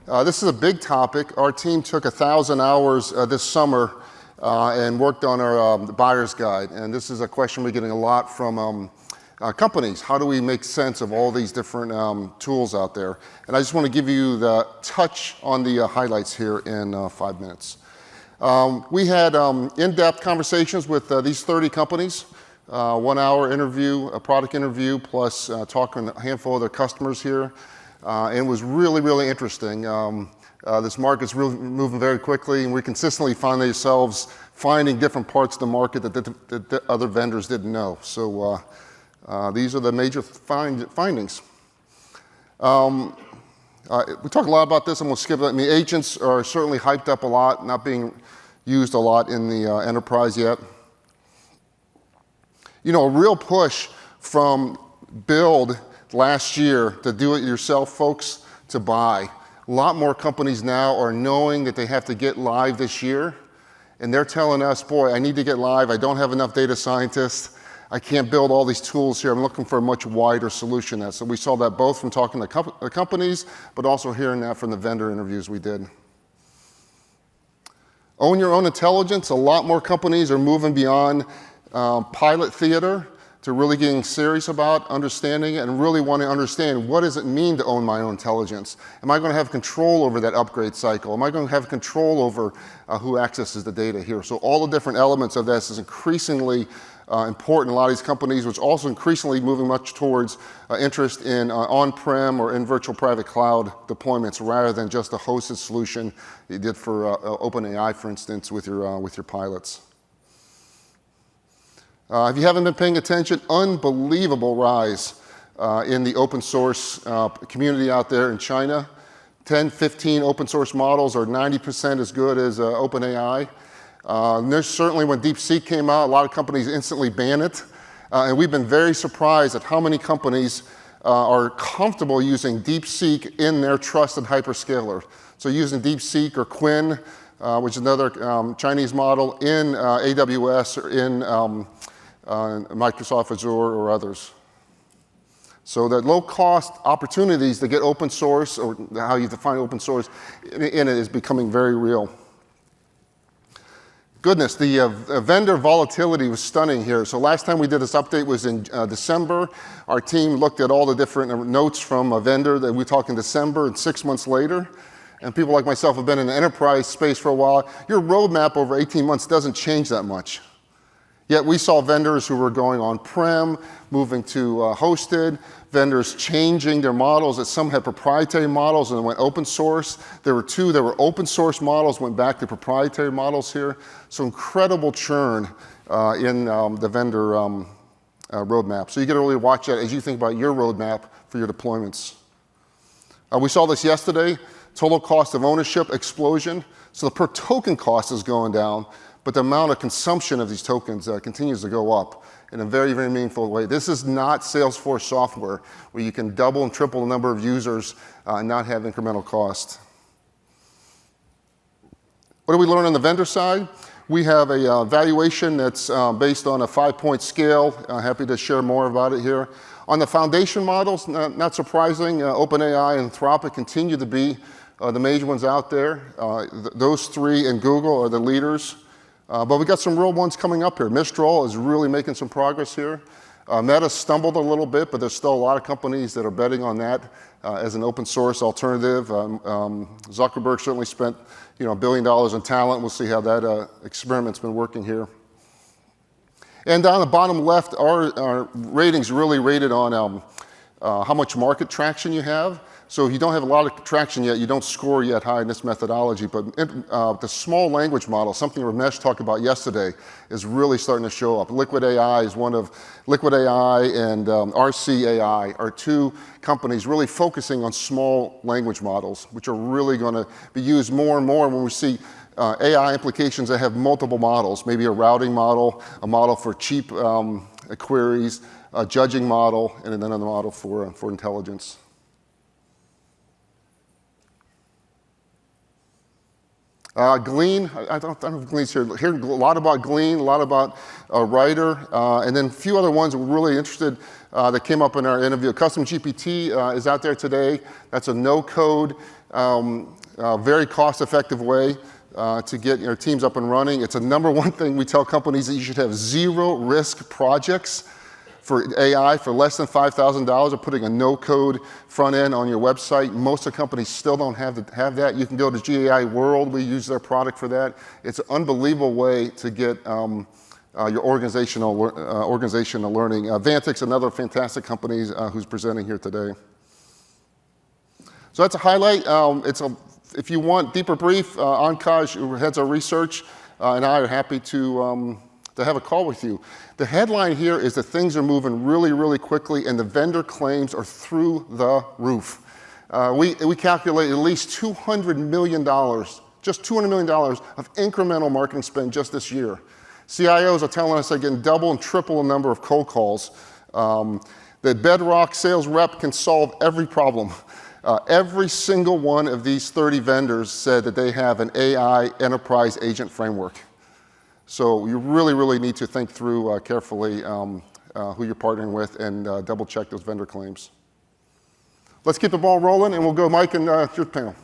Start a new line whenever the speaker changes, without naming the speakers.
This is a big topic. Our team took 1,000 hours this summer and worked on our buyer's guide. And this is a question we're getting a lot from companies. How do we make sense of all these different tools out there? And I just want to give you the touch on the highlights here in 5 minutes. We had in-depth conversations with these 30 companies, 1 hour interview, a product interview, plus talking to a handful of their customers here. And it was really, really interesting. This market's really moving very quickly, and we consistently find ourselves finding different parts of the market that other vendors didn't know. So these are the major findings. We talk a lot about this. I'm going to skip it. I mean, agents are certainly hyped up a lot, not being used a lot in the enterprise yet. You know, a real push from build last year to do-it-yourself folks to buy. A lot more companies now are knowing that they have to get live this year, and they're telling us, boy, I need to get live. I don't have enough data scientists. I can't build all these tools here. I'm looking for a much wider solution than that. So we saw that both from talking to companies, but also hearing that from the vendor interviews we did. Own your own intelligence. A lot more companies are moving beyond pilot theater to really getting serious about understanding it and really want to understand, what does it mean to own my own intelligence? Am I going to have control over that upgrade cycle? Am I going to have control over who accesses the data here? So all the different elements of this is increasingly important. A lot of these companies, which also increasingly moving much towards interest in on-prem or in virtual private cloud deployments rather than just a hosted solution you did for OpenAI, for instance, with your pilots. If you haven't been paying attention, unbelievable rise in the open source community out there in China. 10, 15 open source models are 90% as good as OpenAI. And there's certainly, when DeepSeek came out, a lot of companies instantly ban it. And we've been very surprised at how many companies are comfortable using DeepSeek in their trusted hyperscaler. So using DeepSeek or Quinn, which is another Chinese model, in AWS or in Microsoft Azure or others. So that low-cost opportunities to get open source, or how you define open source, in it is becoming very real. Goodness, the vendor volatility was stunning here. So last time we did this update was in December. Our team looked at all the different notes from a vendor that we talked in December and 6 months later. And people like myself have been in the enterprise space for a while. Your roadmap over 18 months doesn't change that much. Yet we saw vendors who were going on-prem, moving to hosted, vendors changing their models, that some had proprietary models and went open source. There were two that were open source models, went back to proprietary models here. So incredible churn in the vendor roadmap. So you can really watch that as you think about your roadmap for your deployments. We saw this yesterday, total cost of ownership explosion. So the per token cost is going down, but the amount of consumption of these tokens continues to go up in a very, very meaningful way. This is not Salesforce software where you can double and triple the number of users and not have incremental cost. What do we learn on the vendor side? We have a valuation that's based on a 5-point scale. Happy to share more about it here. On the foundation models, not surprising, OpenAI and Anthropic continue to be the major ones out there. Those three and Google are the leaders. But we got some real ones coming up here. Mistral is really making some progress here. Meta stumbled a little bit, but there's still a lot of companies that are betting on that as an open source alternative. Zuckerberg certainly spent $1 billion in talent. We'll see how that experiment's been working here. And down the bottom left, our ratings really rated on how much market traction you have. So if you don't have a lot of traction yet, you don't score yet high in this methodology. But the small language model, something Ramesh talked about yesterday, is really starting to show up. Liquid AI is one of, Liquid AI and RCAI are two companies really focusing on small language models, which are really going to be used more and more when we see AI applications that have multiple models, maybe a routing model, a model for cheap queries, a judging model, and then another model for intelligence. Glean, I don't know if Glean's here. Hear a lot about Glean, a lot about Writer, and then a few other ones we're really interested that came up in our interview. Custom GPT is out there today. That's a no-code, very cost-effective way to get your teams up and running. It's a number one thing we tell companies, that you should have zero-risk projects for AI for less than $5,000 of putting a no-code front end on your website. Most of the companies still don't have that. You can go to GAI World. We use their product for that. It's an unbelievable way to get your organizational learning. Vantic's another fantastic company who's presenting here today. So that's a highlight. If you want deeper brief, Ankaj, who heads our research, and I are happy to have a call with you. The headline here is that things are moving really, really quickly, and the vendor claims are through the roof. We calculate at least $200 million, just $200 million of incremental marketing spend just this year. CIOs are telling us they're getting double and triple the number of cold calls. The Bedrock sales rep can solve every problem. Every single one of these 30 vendors said that they have an AI enterprise agent framework. So you really, really need to think through carefully who you're partnering with and double check those vendor claims. Let's keep the ball rolling, and we'll go Mike and your panel.